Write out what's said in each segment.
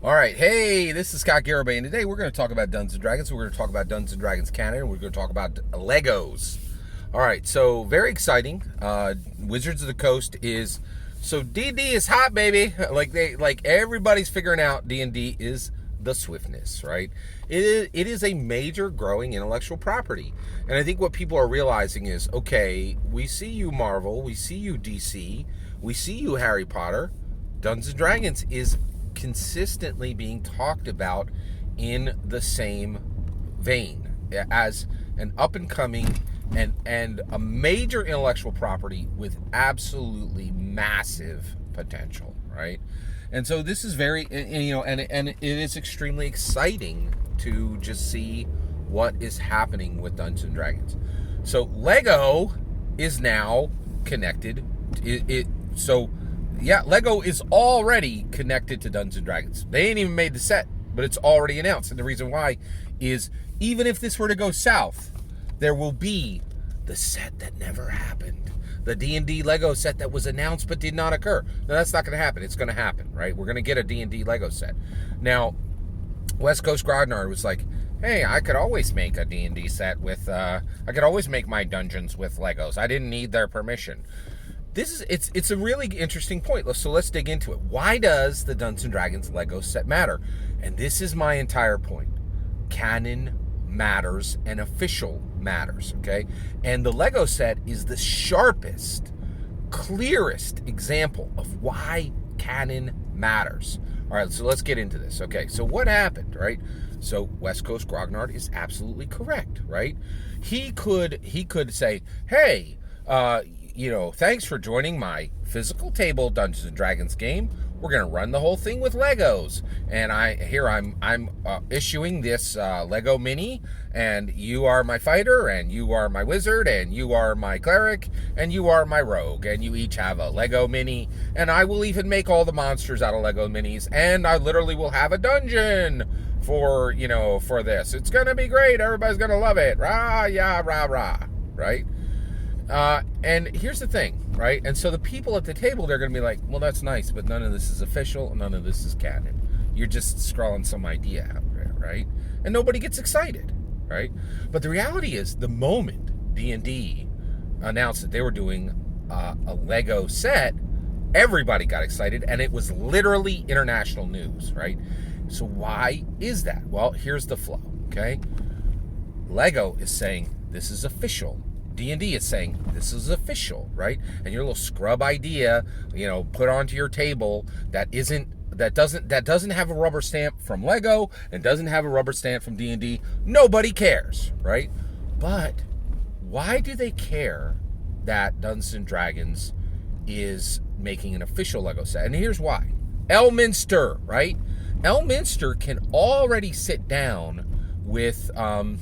All right, hey, this is Scott Garibay, and today we're going to talk about Dungeons & Dragons. We're going to talk about Dungeons & Dragons Canon, and we're going to talk about Legos. All right, so very exciting. Wizards of the Coast is... So D&D is hot, baby. Like everybody's figuring out D&D is the swiftness, right? It is a major growing intellectual property. And I think what people are realizing is, okay, we see you Marvel, we see you DC, we see you Harry Potter. Dungeons & Dragons is consistently being talked about in the same vein as an up-and-coming and a major intellectual property with absolutely massive potential, right? And so this is very, and it is extremely exciting to just see what is happening with Dungeons & Dragons. So Lego is now connected. Lego is already connected to Dungeons & Dragons. They ain't even made the set, but it's already announced. And the reason why is even if this were to go south, there will be the set that never happened. The D&D Lego set that was announced but did not occur. Now, that's not going to happen. It's going to happen, right? We're going to get a D&D Lego set. Now, West Coast Grognard was like, hey, I could always make a D&D set with... I could always make my dungeons with Legos. I didn't need their permission. It's a really interesting point. So let's dig into it. Why does the Dungeons & Dragons Lego set matter? And this is my entire point. Canon matters and official matters, okay? And the Lego set is the sharpest, clearest example of why canon matters. All right, so let's get into this. Okay, so what happened, right? So West Coast Grognard is absolutely correct, right? He could say, hey, thanks for joining my physical table Dungeons & Dragons game. We're going to run the whole thing with Legos. And I'm issuing this Lego mini, and you are my fighter, and you are my wizard, and you are my cleric, and you are my rogue, and you each have a Lego mini, and I will even make all the monsters out of Lego minis, and I literally will have a dungeon for this. It's going to be great. Everybody's going to love it. Rah, yeah, rah, rah, right? And here's the thing, right? And so the people at the table, they're going to be like, well, that's nice, but none of this is official. None of this is canon. You're just scrawling some idea out there, right? And nobody gets excited, right? But the reality is the moment D&D announced that they were doing a Lego set, everybody got excited, and it was literally international news, right? So why is that? Well, here's the flow, okay? Lego is saying this is official. D&D is saying this is official, right? And your little scrub idea, put onto your table that doesn't have a rubber stamp from Lego and doesn't have a rubber stamp from D&D. Nobody cares, right? But why do they care that Dungeons & Dragons is making an official Lego set? And here's why. Elminster, right? Elminster can already sit down with Liliana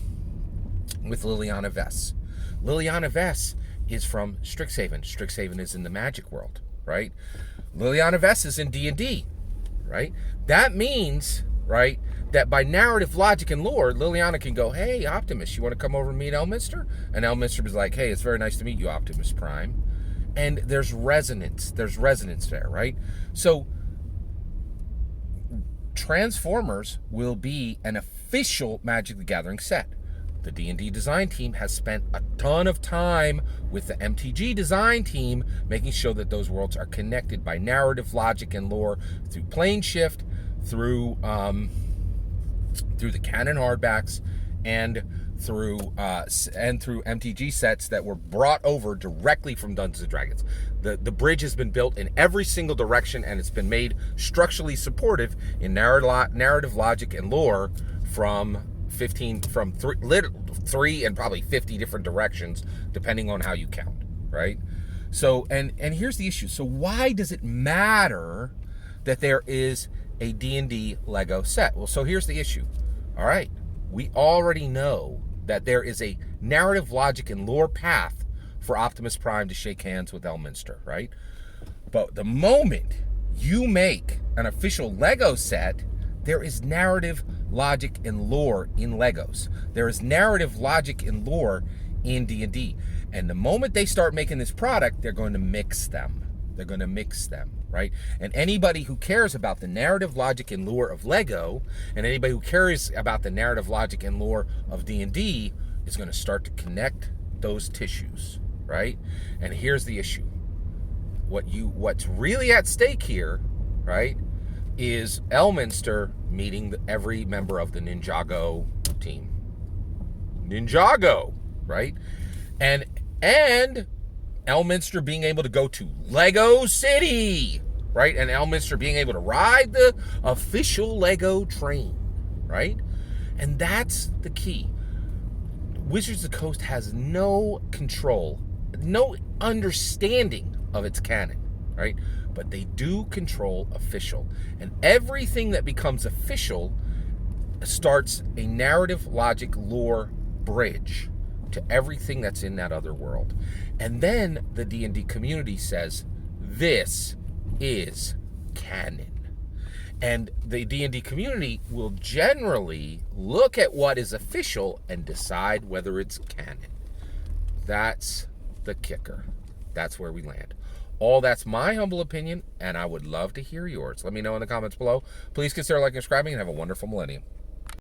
Vess. Liliana Vess is from Strixhaven. Strixhaven is in the magic world, right? Liliana Vess is in D&D, right? That means, right, that by narrative logic and lore, Liliana can go, hey, Optimus, you want to come over and meet Elminster? And Elminster was like, hey, it's very nice to meet you, Optimus Prime. And there's resonance. There's resonance there, right? So Transformers will be an official Magic the Gathering set. The D&D design team has spent a ton of time with the MTG design team making sure that those worlds are connected by narrative, logic, and lore through plane shift, through the canon hardbacks, and through MTG sets that were brought over directly from Dungeons & Dragons. The bridge has been built in every single direction, and it's been made structurally supportive in narrative, logic, and lore from three and probably 50 different directions, depending on how you count, right? So, and here's the issue. So why does it matter that there is a D&D Lego set? Well, so here's the issue. All right, we already know that there is a narrative, logic, and lore path for Optimus Prime to shake hands with Elminster, right? But the moment you make an official Lego set, there is narrative, logic, and lore in Legos. There is narrative, logic, and lore in D&D. And the moment they start making this product, they're going to mix them. They're going to mix them. right? And anybody who cares about the narrative, logic, and lore of Lego, and anybody who cares about the narrative, logic, and lore of D&D is going to start to connect those tissues, right? And here's the issue. What's really at stake here, right, is Elminster meeting every member of the Ninjago team. Ninjago, right? And Elminster being able to go to Lego City, right? And Elminster being able to ride the official Lego train, right? And that's the key. Wizards of the Coast has no control, no understanding of its canon, right? But they do control official. And everything that becomes official starts a narrative, logic, lore bridge to everything that's in that other world. And then the D&D community says, this is canon. And the D&D community will generally look at what is official and decide whether it's canon. That's the kicker. That's where we land. All that's my humble opinion, and I would love to hear yours. Let me know in the comments below. Please consider liking and subscribing, and have a wonderful millennium.